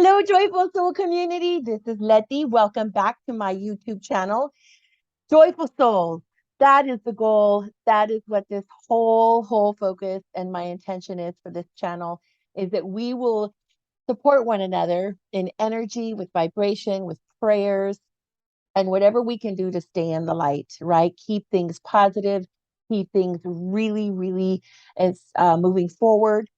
Hello, Joyful Soul community. This is Letty. Welcome back to my YouTube channel, Joyful Souls. That is the goal. That is what this whole focus and my intention is for this channel is that we will support one another in energy, with vibration, with prayers, and whatever we can do to stay in the light, right? Keep things positive, keep things really as moving forward,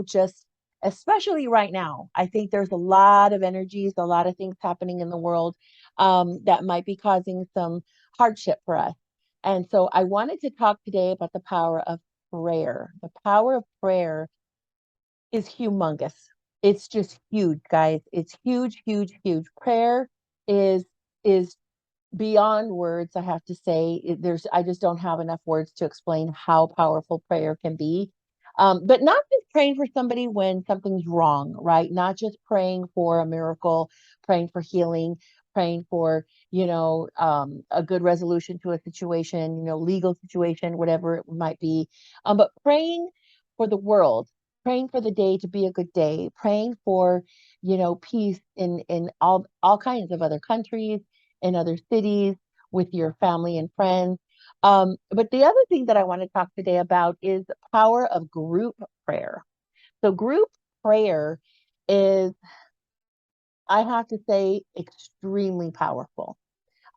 just especially right now. I think there's a lot of energies, a lot of things happening in the world that might be causing some hardship for us. And so I wanted to talk today about the power of prayer. The power of prayer is humongous. It's just huge, guys. It's huge. Prayer is is beyond words. I have to say, I just don't have enough words to explain how powerful prayer can be. But not just praying for somebody when something's wrong, right? Not just praying for a miracle, praying for healing, praying for, a good resolution to a situation, legal situation, whatever it might be. But praying for the world, praying for the day to be a good day, praying for, peace in all kinds of other countries, in other cities, with your family and friends. But the other thing that I want to talk today about is the power of group prayer. So group prayer is, I have to say, extremely powerful.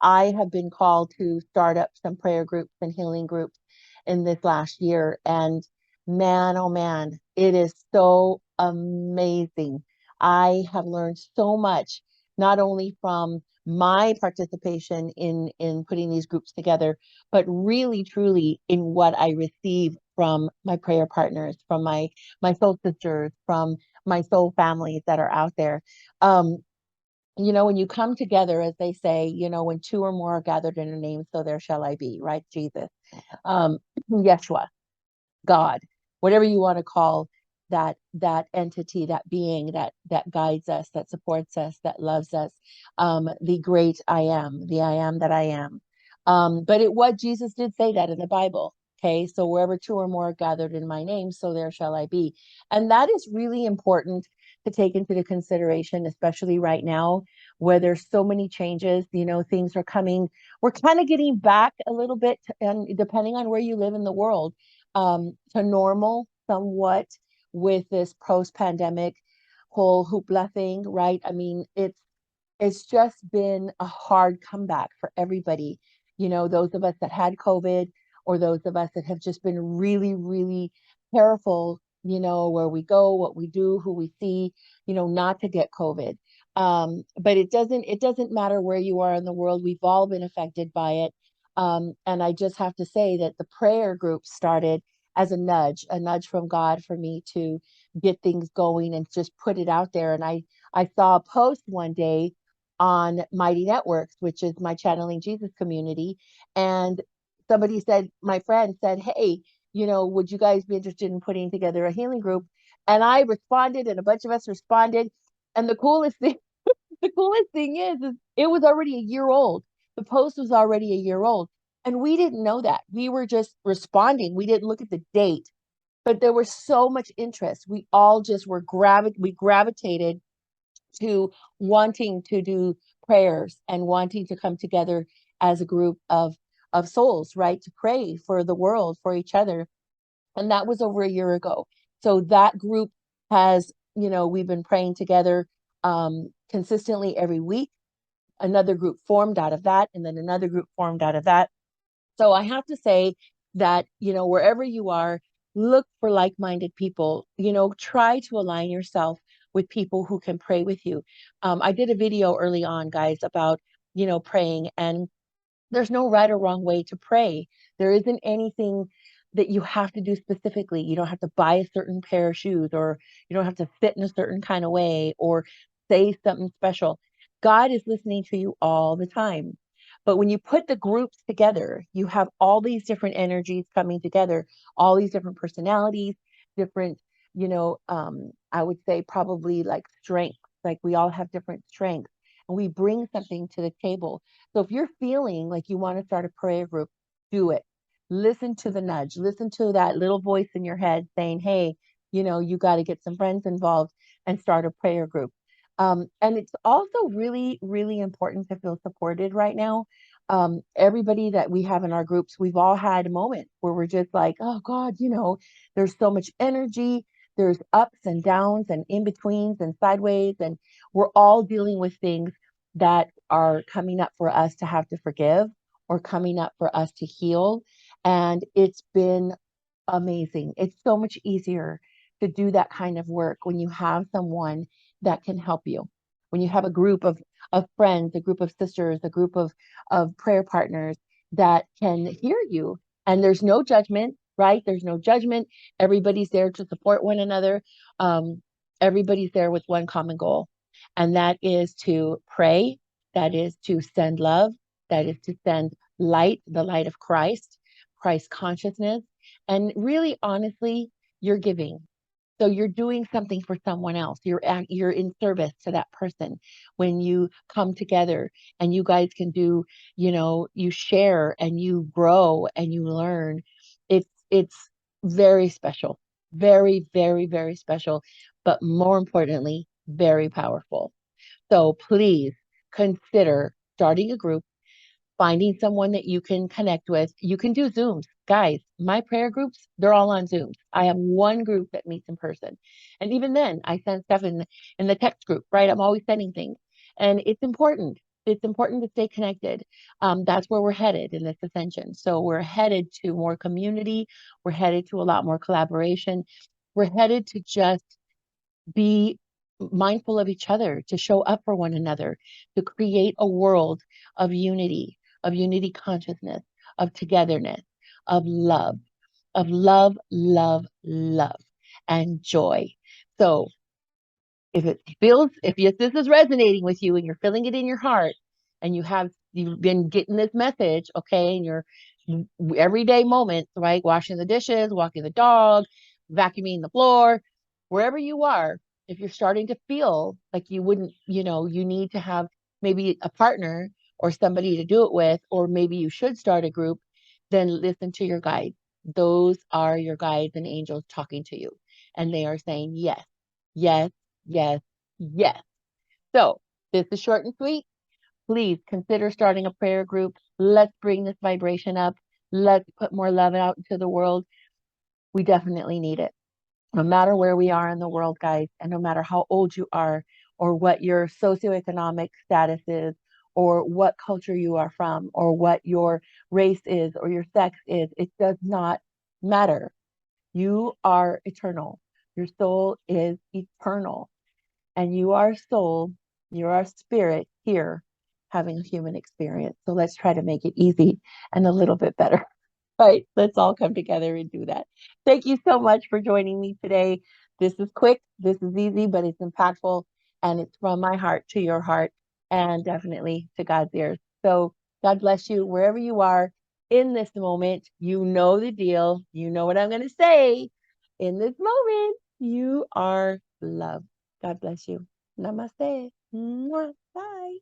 I have been called to start up some prayer groups and healing groups in this last year. And man, oh man, it is so amazing. I have learned so much, not only from my participation in putting these groups together, but really truly in what I receive from my prayer partners, from my soul sisters, from my soul families that are out there. Um, when you come together, as they say, when two or more are gathered in a name, so there shall I be, right? Jesus, um, Yeshua, God, whatever you want to call that entity, that being that guides us, that supports us, that loves us, the great I am that I am. But what Jesus did say that in the Bible. Okay, so wherever two or more are gathered in my name, so there shall I be. And that is really important to take into the consideration, especially right now, where there's so many changes, things are coming. We're kind of getting back a little bit, and depending on where you live in the world, to normal somewhat with this post-pandemic whole hoopla thing, right? I mean, it's just been a hard comeback for everybody. Those of us that had COVID, or those of us that have just been really careful, where we go, what we do, who we see, not to get COVID. But it doesn't matter where you are in the world. We've all been affected by it. And I just have to say that the prayer group started as a nudge from God for me to get things going and just put it out there. And I saw a post one day on Mighty Networks, which is my Channeling Jesus community. And somebody said, my friend said, hey, would you guys be interested in putting together a healing group? And I responded, and a bunch of us responded. And the coolest thing, the coolest thing is it was already a year old. The post was already a year old. And we didn't know that. We were just responding. We didn't look at the date, but there was so much interest. We all just we gravitated to wanting to do prayers and wanting to come together as a group of souls, right? To pray for the world, for each other. And that was over a year ago. So that group has, we've been praying together consistently every week. Another group formed out of that, and then another group formed out of that. So I have to say that, wherever you are, look for like-minded people, try to align yourself with people who can pray with you. I did a video early on, guys, about, praying, and there's no right or wrong way to pray. There isn't anything that you have to do specifically. You don't have to buy a certain pair of shoes, or you don't have to sit in a certain kind of way, or say something special. God is listening to you all the time. But when you put the groups together, you have all these different energies coming together, all these different personalities, different, I would say probably like strengths. Like we all have different strengths, and we bring something to the table. So if you're feeling like you want to start a prayer group, do it. Listen to the nudge, listen to that little voice in your head saying, hey, you got to get some friends involved and start a prayer group. And it's also really, really important to feel supported right now. Everybody that we have in our groups, we've all had a moment where we're just like, oh God, there's so much energy, there's ups and downs and in betweens and sideways, and we're all dealing with things that are coming up for us to have to forgive or coming up for us to heal. And it's been amazing. It's so much easier to do that kind of work when you have someone that can help you. When you have a group of friends, a group of sisters, a group of prayer partners that can hear you. And there's no judgment, right? There's no judgment. Everybody's there to support one another. Um, everybody's there with one common goal, and that is to pray, that is to send love, that is to send light, the light of Christ, Christ consciousness. And really, honestly, you're giving. So you're doing something for someone else. You're in service to that person when you come together and you guys can do, you share and you grow and you learn. It's very special. Very, very, very special, but more importantly, very powerful. So please consider starting a group, finding someone that you can connect with. You can do Zooms. Guys, my prayer groups, they're all on Zooms. I have one group that meets in person. And even then, I send stuff in the text group, right? I'm always sending things. And it's important. It's important to stay connected. That's where we're headed in this ascension. So we're headed to more community. We're headed to a lot more collaboration. We're headed to just be mindful of each other, to show up for one another, to create a world of unity consciousness, of togetherness, of love, love, love, and joy. So if this is resonating with you and you're feeling it in your heart and you've been getting this message, okay, in your everyday moments, right? Washing the dishes, walking the dog, vacuuming the floor, wherever you are, if you're starting to feel like you wouldn't, you need to have maybe a partner or somebody to do it with, or maybe you should start a group, then listen to your guides. Those are your guides and angels talking to you. And they are saying, yes, yes, yes, yes. So this is short and sweet. Please consider starting a prayer group. Let's bring this vibration up. Let's put more love out into the world. We definitely need it. No matter where we are in the world, guys, and no matter how old you are, or what your socioeconomic status is, or what culture you are from, or what your race is, or your sex is, it does not matter. You are eternal. Your soul is eternal. And you are soul, you are spirit here having a human experience. So let's try to make it easy and a little bit better. Right? Let's all come together and do that. Thank you so much for joining me today. This is quick, this is easy, but it's impactful, and it's from my heart to your heart and definitely to God's ears. So God bless you wherever you are in this moment. You know the deal. You know what I'm going to say. In this moment, you are loved. God bless you. Namaste. Mwah. Bye.